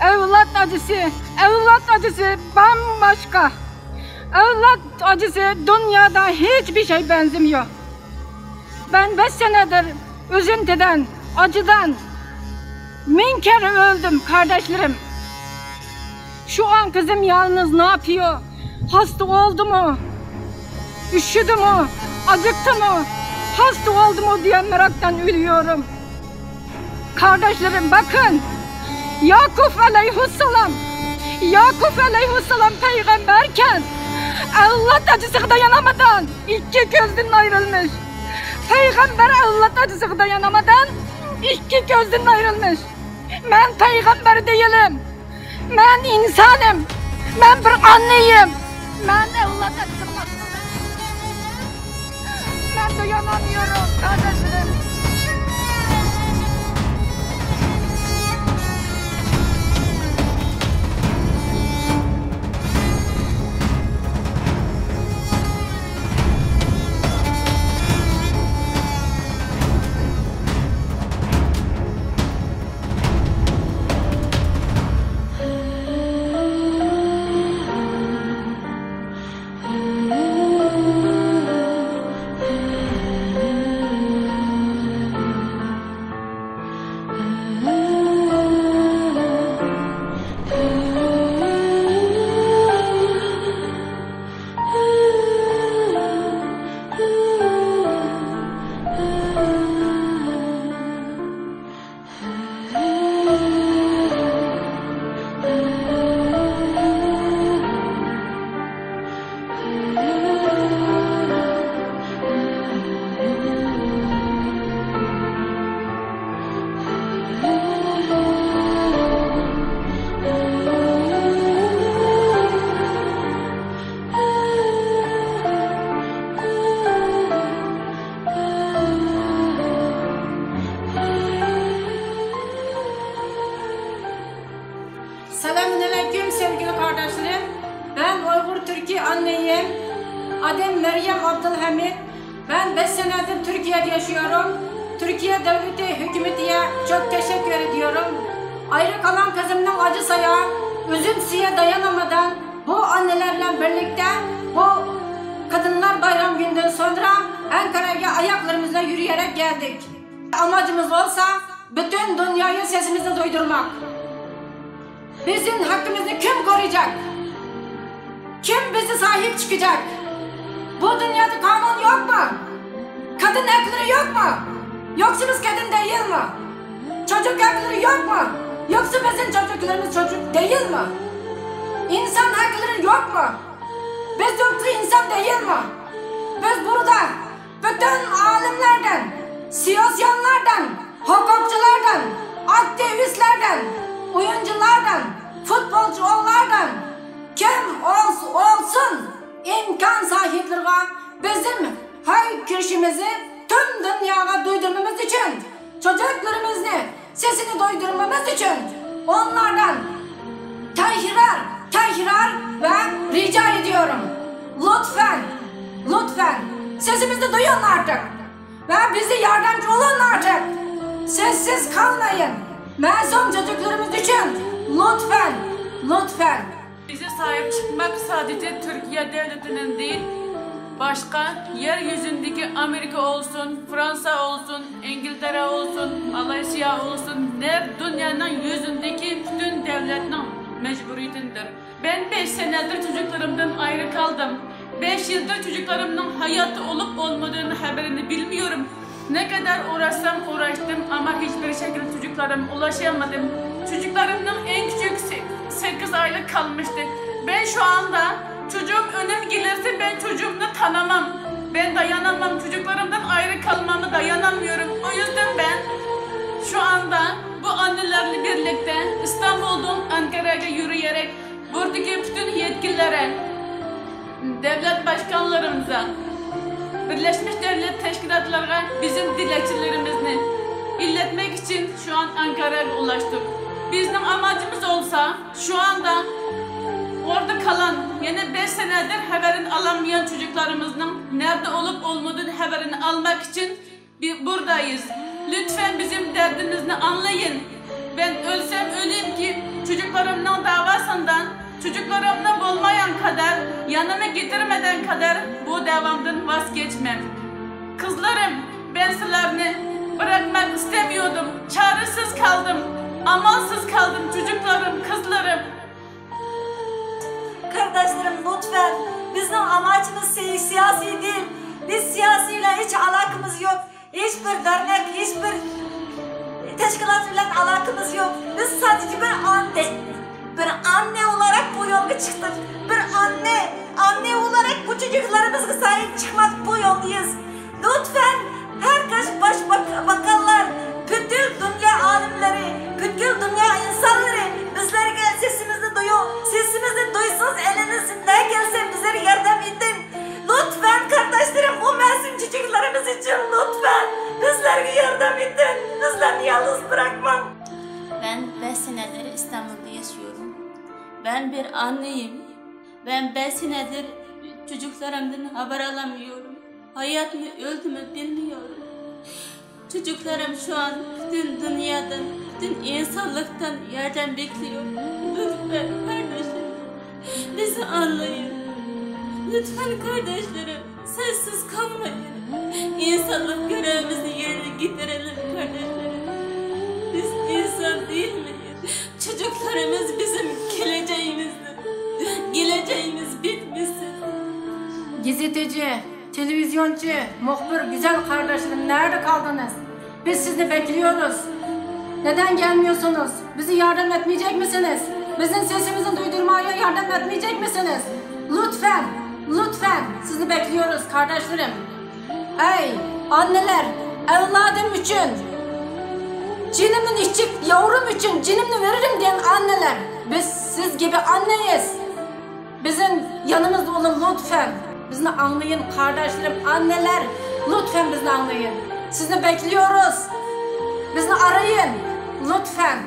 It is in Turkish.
Evlat acısı bambaşka. Evlat acısı dünyada hiçbir şey benzemiyor. Ben 5 senedir üzüntüden, acıdan 1000 kere öldüm kardeşlerim. Şu an kızım yalnız ne yapıyor? Hasta oldu mu? Üşüdü mü? Acıktı mı? Hasta oldu mu diye meraktan ölüyorum. Kardeşlerim bakın. Yakup aleyhisselam peygamberken evlat acısı dayanamadan 2 gözden ayrılmış. Peygamber evlat acısı dayanamadan 2 gözden ayrılmış. Ben peygamber değilim. Ben insanım. Ben bir anneyim. Ben evlat acısı. Ben dayanamıyorum kardeşlerim. Selamünaleyküm sevgili kardeşlerim. Ben Uygur Türkiye anneyim. Adım Meryem Abdülhamid. Ben 5 senedir Türkiye'de yaşıyorum. Türkiye devleti, hükümetiye çok teşekkür ediyorum. Ayrı kalan kızımın acısaya, üzüntüye dayanamadan bu annelerle birlikte bu Kadınlar Bayram günden sonra Ankara'ya ayaklarımızla yürüyerek geldik. Amacımız olsa bütün dünyaya sesimizi duydurmak. Bizim hakkımızı kim koruyacak? Kim bize sahip çıkacak? Bu dünyada kanun yok mu? Kadın hakları yok mu? Yoksa biz kadın değil mi? Çocuk hakları yok mu? Yoksa bizim çocuklarımız çocuk değil mi? İnsan hakları yok mu? Biz yoksa insan değil mi? Biz burada bütün alimlerden, siyasetçilerden, hukukçulardan, aktivistlerden, oyunculardan, futbolculardan kim olsun imkan sahipleri bizim haykırışımızı tüm dünyaya duydurmamız için, çocuklarımızın sesini duydurmamız için onlardan tekrar ve rica ediyorum. Lütfen sesimizi duyun artık ve bize yardımcı olun artık. Sessiz kalmayın. Masum çocuklarımız için lütfen. Bize sahip çıkmak sadece Türkiye devletinin değil, başka yeryüzündeki Amerika olsun, Fransa olsun, İngiltere olsun, Malezya olsun, dünyanın yüzündeki bütün devletinin mecburiyetindir. Ben 5 senedir çocuklarımdan ayrı kaldım. 5 yıldır çocuklarımın hayatta olup olmadığını haberini bilmiyorum. Ne kadar uğraştım ama hiçbir şekilde çocuklarıma ulaşamadım. Çocuklarımın en küçük 8 aylık kalmıştı. Ben şu anda çocuğum önüm gelirse ben çocuğumu tanımam. Ben dayanamam. Çocuklarımdan ayrı kalmamı dayanamıyorum. O yüzden ben şu anda bu annelerle birlikte İstanbul'dan Ankara'ya yürüyerek buradaki bütün yetkililere, devlet başkanlarımıza, Birleşmiş Devlet Teşkilatlarına bizim dilekçelerimizi iletmek için şu an Ankara'ya ulaştık. Bizim amacımız olsa şu anda orada kalan, yani 5 senedir haberini alamayan çocuklarımızın nerede olup olmadığını haberini almak için buradayız. Lütfen bizim derdimizi anlayın. Ben ölsem öleyim ki çocuklarımın davasından, çocuklarımdan olmayan kadar, yanıma getirmeden kadar bu davamdan vazgeçmem. Kızlarım, ben sizlerini bırakmak istemiyordum. Çaresiz kaldım, amalsız kaldım çocuklarım, kızlarım. Kardeşlerim lütfen, bizim amacımız siyasi değil. Biz siyasiyle hiç alakamız yok. Hiçbir dernek, hiçbir teşkilatla alakamız yok. Biz sadece bir anne olarak bu yola çıktık. Bir anne olarak bu çocuklarımıza sahip çıkmak bu yoldayız. Lütfen herkes başbakanlar, bütün dünya alimleri, bütün dünya insanları bizlere sesimizi duyuyor. Sesimizi duysunuz, elinizden gelse bizlere yardım edin. Lütfen kardeşlerim, bu masum çocuklarımız için lütfen bizlere yardım edin. Bizleri yalnız bırakmam. Ben 5 senedir İstanbul'da yaşıyorum. Ben bir anneyim. Ben 5 senedir çocuklarımdan haber alamıyorum. Hayat mı öldü mü bilmiyorum. Çocuklarım şu an bütün dünyadan, bütün insanlıktan yardım bekliyor. Lütfen kardeşlerim, bizi anlayın. Lütfen kardeşlerim, sessiz kalmayın. İnsanlık görevimizi yerine getirelim kardeşlerim. Biz insan değil miyiz? Çocuklarımız bizim geleceğimizdir. Geleceğimiz bitmişsin. Gazeteci, televizyoncu, muhbir, güzel kardeşlerim, nerede kaldınız? Biz sizi bekliyoruz. Neden gelmiyorsunuz? Bizi yardım etmeyecek misiniz? Bizim sesimizi duydurmaya yardım etmeyecek misiniz? Lütfen, lütfen sizi bekliyoruz kardeşlerim. Ey anneler, evladım için, cinimin içik yavrum için cinimni veririm diyen anneler, biz siz gibi anneyiz. Bizim yanımızda olun lütfen. Bizi anlayın kardeşlerim, anneler, lütfen bizi anlayın. Sizi bekliyoruz. Bizi arayın lütfen.